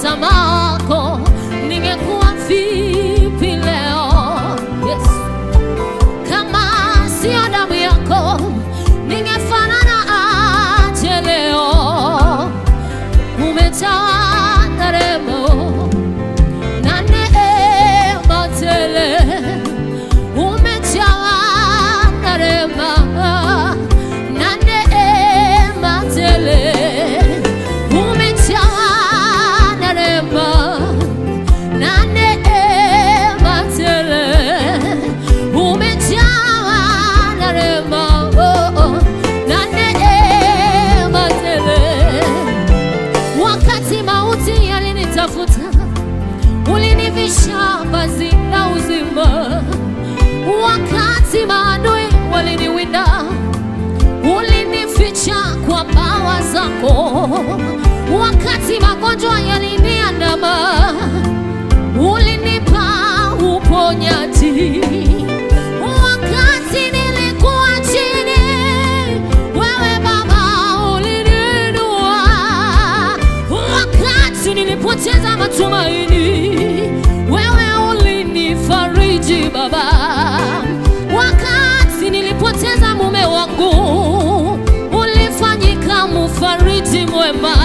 msamaha wako, ningekuwa vipi leo? Yes. Kama sio damu yako, ningefanana aje leo? Umejawa na rehema na neema tele, umejawa na rehema na neema tele, umejawa na rehema na neema tele, umejawa na rehema na neema tele. Wakati mauti yalinitafuta, ulinivisha vazi la uzima. Wakati maadui waliniwinda, ulinificha kwa bawa zako. Wakati magonjwa yaliniandama, ulinipa uponyaji. Wakati nilikuwa chini, wewe Baba ulininua. Wakati nilipoteza matumaini, wewe ulinifariji Baba. Wakati nilipoteza mume wangu, ulifanyika mfariji mwema.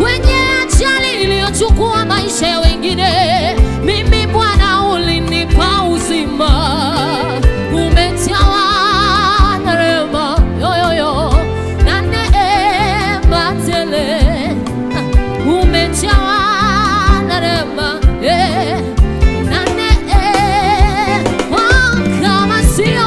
Kwenye ajali iliyochukua maisha ya wengine, mimi Bwana ulinipa uzima. Umejawa na rehema yoyoyo na neema tele, umejawa na rehema na neema. Kama sio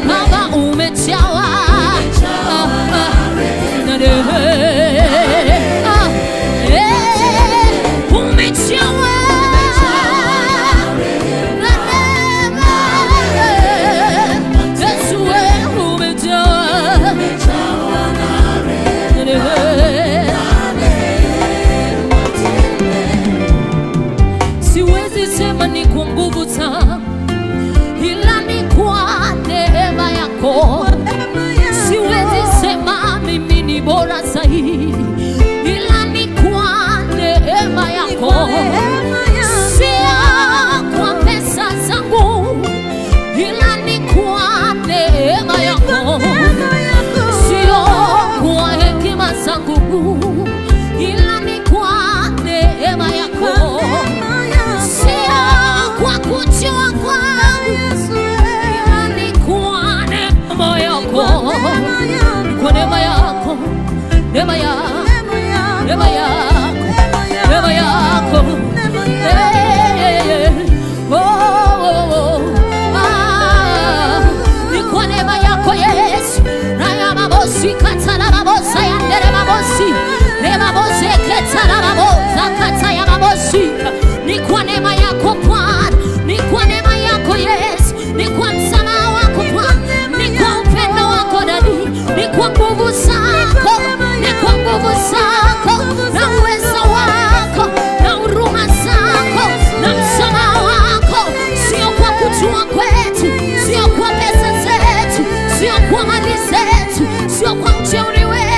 Baba umejawa na rehema, umejawa na neema. Yesu wewe umejawa na rehema. Siwezi sema ni kwa nguvu zangu, ila ni kwa neema yako. Siwezi sema mimi ni bora zaidi, ila ni kwa neema yako. Sio kwa pesa zangu, ila ni kwa neema yako. Sio kwa hekima zangu, ila ni kwa neema yako. Sio kwa kujua kwangu, ila ni kwa neema yako. Kwa neema yako, neema yako, neema yako, neema yako. Ni kwa neema yako Yesu. Raya mabosi katana mabosa ya ndere mabosi, neema bosi ketana mabosa kata ya mabosi. Ni kwa neema yako Bwana, ni kwa neema yako Yesu, ni kwa msamaha wako Bwana, ni kwa upendo wako Dadi, ni kwa nguvu zako, ni kwa nguvu zako na uwezo wako na huruma zako na msamaha wako. Sio kwa kujua kwetu, sio kwa pesa zetu, sio kwa mali zetu, sio kwa ujeuri wetu.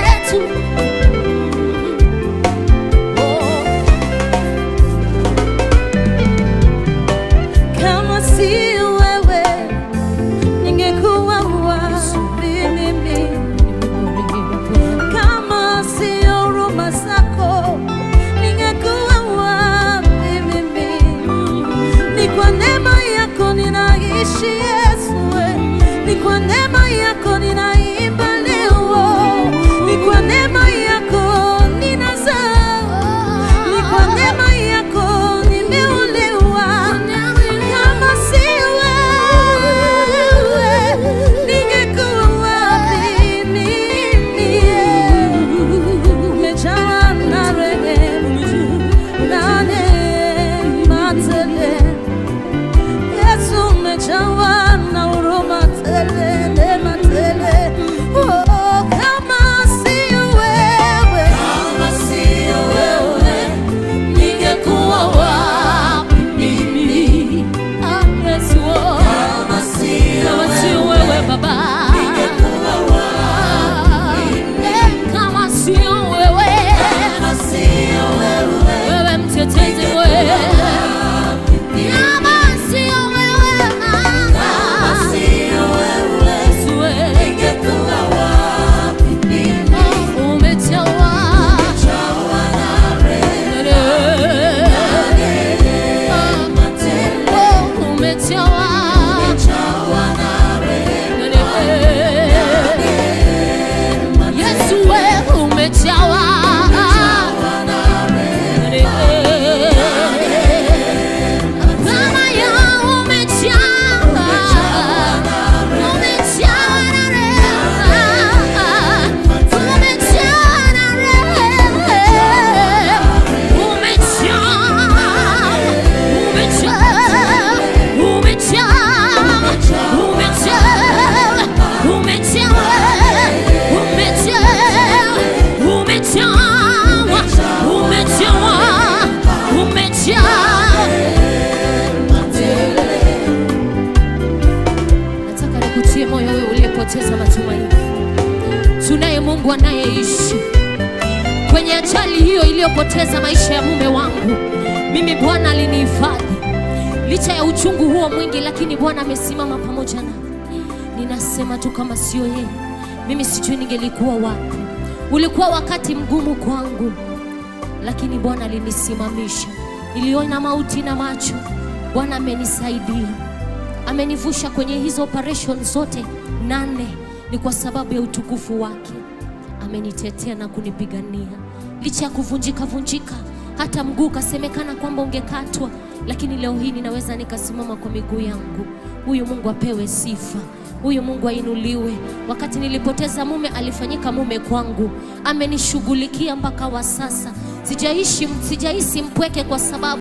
Mungu anayeishi. Kwenye ajali hiyo iliyopoteza maisha ya mume wangu, mimi Bwana alinihifadhi. Licha ya uchungu huo mwingi, lakini Bwana amesimama pamoja na. Ninasema tu kama sio yeye, mimi sijui ningelikuwa wapi. Ulikuwa wakati mgumu kwangu, lakini Bwana alinisimamisha. Niliona mauti na macho, Bwana amenisaidia. Amenivusha kwenye hizo operation zote 8, ni kwa sababu ya utukufu wake. Amenitetea na kunipigania. Licha ya kuvunjika, hata mguu kasemekana kwamba ungekatwa, lakini leo hii ninaweza nikasimama kwa miguu yangu. Huyu Mungu apewe sifa. Huyu Mungu ainuliwe. Wakati nilipoteza mume, alifanyika mume kwangu. Amenishughulikia mpaka wa sasa. Sijaishi mpweke kwa sababu